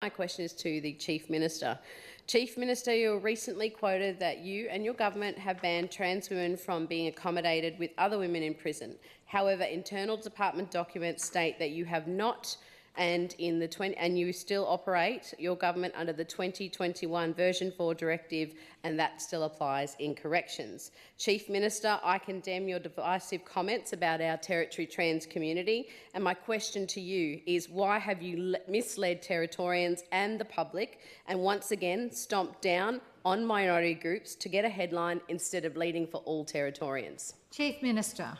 My question is to the Chief Minister. Chief Minister, you were recently quoted that you and your government have banned trans women from being accommodated with other women in prison. However, internal department documents state that you have not, and you still operate your government under the 2021 version 4 directive, and that still applies in corrections. Chief Minister, I condemn your divisive comments about our Territory trans community, and my question to you is, why have you misled Territorians and the public and once again stomped down on minority groups to get a headline instead of leading for all Territorians? Chief Minister.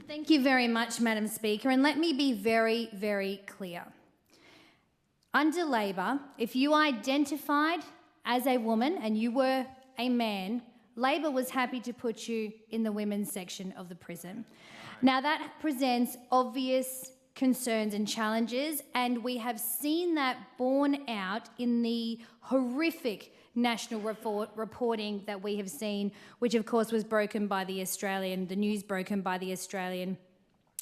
Thank you very much, Madam Speaker, and let me be very, very clear. Under Labor, if you identified as a woman and you were a man, Labor was happy to put you in the women's section of the prison. Now, that presents obvious concerns and challenges, and we have seen that borne out in the horrific national reporting that we have seen, which of course was broken by the news broken by the Australian,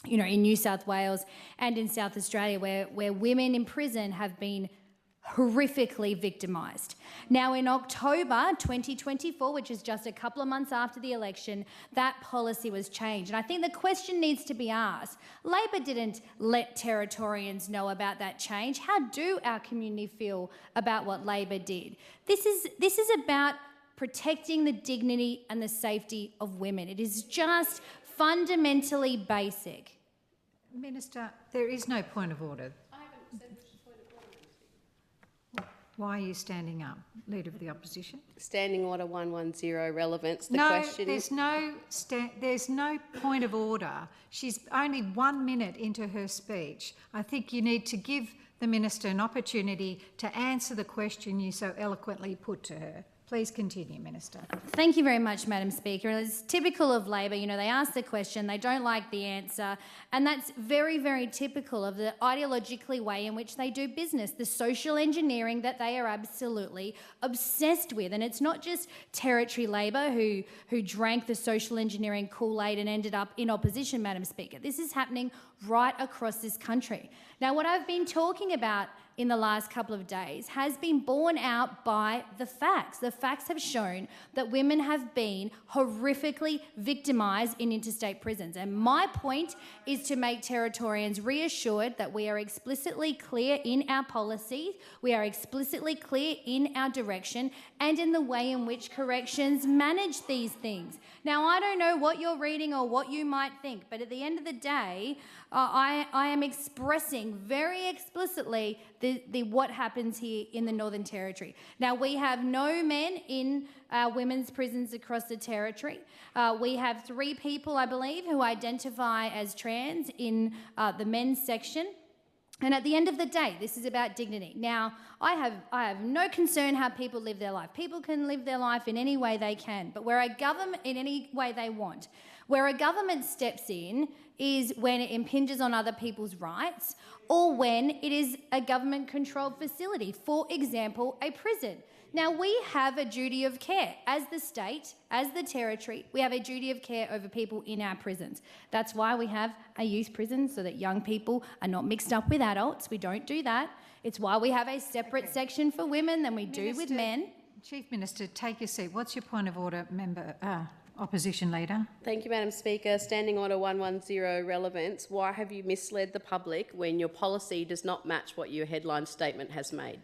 in New South Wales and in South Australia, where women in prison have been horrifically victimised. Now, in October 2024, which is just a couple of months after the election, that policy was changed. And I think the question needs to be asked. Labor didn't let Territorians know about that change. How do our community feel about what Labor did? This is about protecting the dignity and the safety of women. It is just fundamentally basic. Minister, there is no point of order. Why are you standing up, Leader of the Opposition? Standing Order 110, relevance. There's no point of order. She's only 1 minute into her speech. I think you need to give the Minister an opportunity to answer the question you so eloquently put to her. Please continue, Minister. Thank you very much, Madam Speaker. It's typical of Labor. They ask the question, they don't like the answer, and that's very, very typical of the ideologically way in which they do business, the social engineering that they are absolutely obsessed with. And it's not just Territory Labor who drank the social engineering Kool-Aid and ended up in opposition, Madam Speaker. This is happening right across this country. Now, what I've been talking about in the last couple of days has been borne out by the facts. The facts have shown that women have been horrifically victimised in interstate prisons. And my point is to make Territorians reassured that we are explicitly clear in our policies, we are explicitly clear in our direction and in the way in which corrections manage these things. Now, I don't know what you're reading or what you might think, but at the end of the day, I am expressing very explicitly the what happens here in the Northern Territory. Now, we have no men in women's prisons across the Territory. We have 3 people, I believe, who identify as trans in the men's section. And at the end of the day, this is about dignity. Now, I have no concern how people live their life. People can live their life in any way they can, but where a government, in any way they want, where a government steps in is when it impinges on other people's rights or when it is a government-controlled facility, for example, a prison. Now, we have a duty of care. As the state, as the Territory, we have a duty of care over people in our prisons. That's why we have a youth prison, so that young people are not mixed up with adults. We don't do that. It's why we have a separate section for women than we do with men. Chief Minister, take your seat. What's your point of order, Opposition Leader? Thank you, Madam Speaker. Standing Order 110, relevance. Why have you misled the public when your policy does not match what your headline statement has made?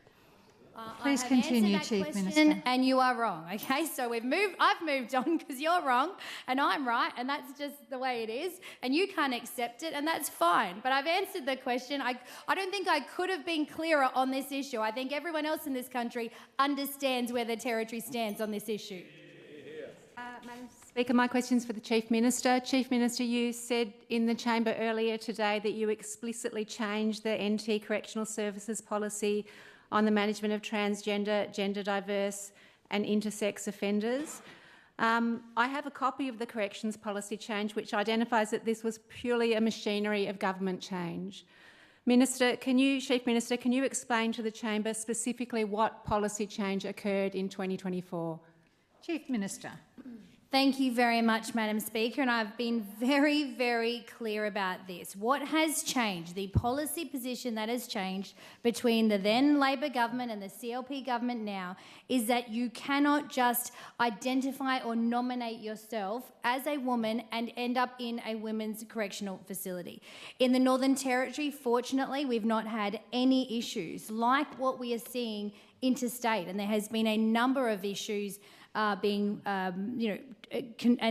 Please continue, Chief Minister. And you are wrong, okay? So I've moved on because you're wrong and I'm right, and that's just the way it is, and you can't accept it, and that's fine. But I've answered the question. I don't think I could have been clearer on this issue. I think everyone else in this country understands where the Territory stands on this issue. Madam Speaker, my question is for the Chief Minister. Chief Minister, you said in the chamber earlier today that you explicitly changed the NT Correctional Services policy on the management of transgender, gender diverse and intersex offenders. I have a copy of the corrections policy change which identifies that this was purely a machinery of government change. Chief Minister, can you explain to the chamber specifically what policy change occurred in 2024? Chief Minister. Thank you very much, Madam Speaker, and I've been very, very clear about this. What has changed, the policy position that has changed between the then Labor government and the CLP government now, is that you cannot just identify or nominate yourself as a woman and end up in a women's correctional facility. In the Northern Territory, fortunately, we've not had any issues like what we are seeing interstate, and there has been a number of issues and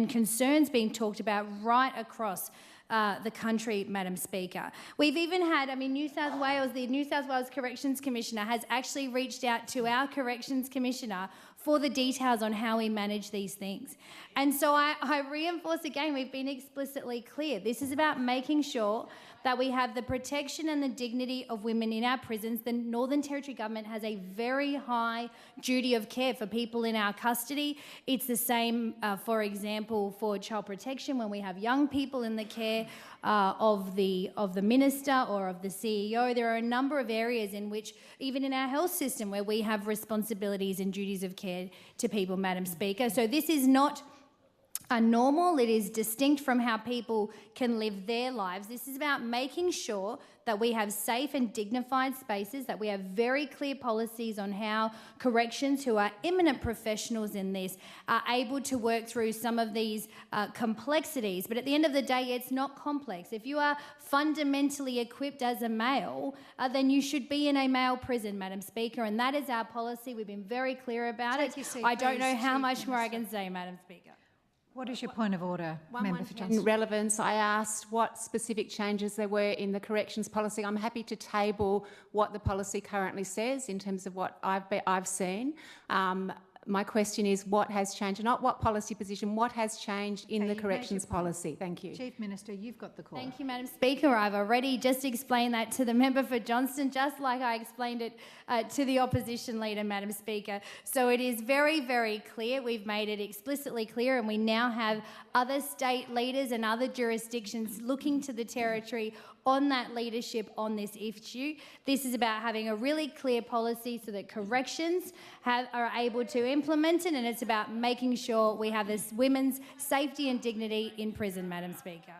concerns being talked about right across the country, Madam Speaker. We've even had, the New South Wales Corrections Commissioner has actually reached out to our Corrections Commissioner for the details on how we manage these things. And so I reinforce again, we've been explicitly clear. This is about making sure that we have the protection and the dignity of women in our prisons. The Northern Territory Government has a very high duty of care for people in our custody. It's the same, for example, for child protection when we have young people in the care of the Minister or of the CEO. There are a number of areas in which, even in our health system, where we have responsibilities and duties of care to people, Madam Speaker. So this is not normal. It is distinct from how people can live their lives. This is about making sure that we have safe and dignified spaces, that we have very clear policies on how corrections, who are eminent professionals in this, are able to work through some of these complexities. But at the end of the day, it's not complex. If you are fundamentally equipped as a male, then you should be in a male prison, Madam Speaker, and that is our policy. We've been very clear about it. I don't know how much more I can say, Madam Speaker. What is your point of order, Member for Johnston? In relevance, I asked what specific changes there were in the corrections policy. I'm happy to table what the policy currently says in terms of what I've seen. My question is what has changed, not what policy position, what has changed in the corrections policy. Thank you. Chief Minister, you've got the call. Thank you, Madam Speaker. I've already just explained that to the member for Johnston, just like I explained it to the opposition leader, Madam Speaker. So it is very, very clear. We've made it explicitly clear, and we now have other state leaders and other jurisdictions looking to the Territory on that leadership on this issue. This is about having a really clear policy so that corrections are able to implement it, and it's about making sure we have this women's safety and dignity in prison, Madam Speaker.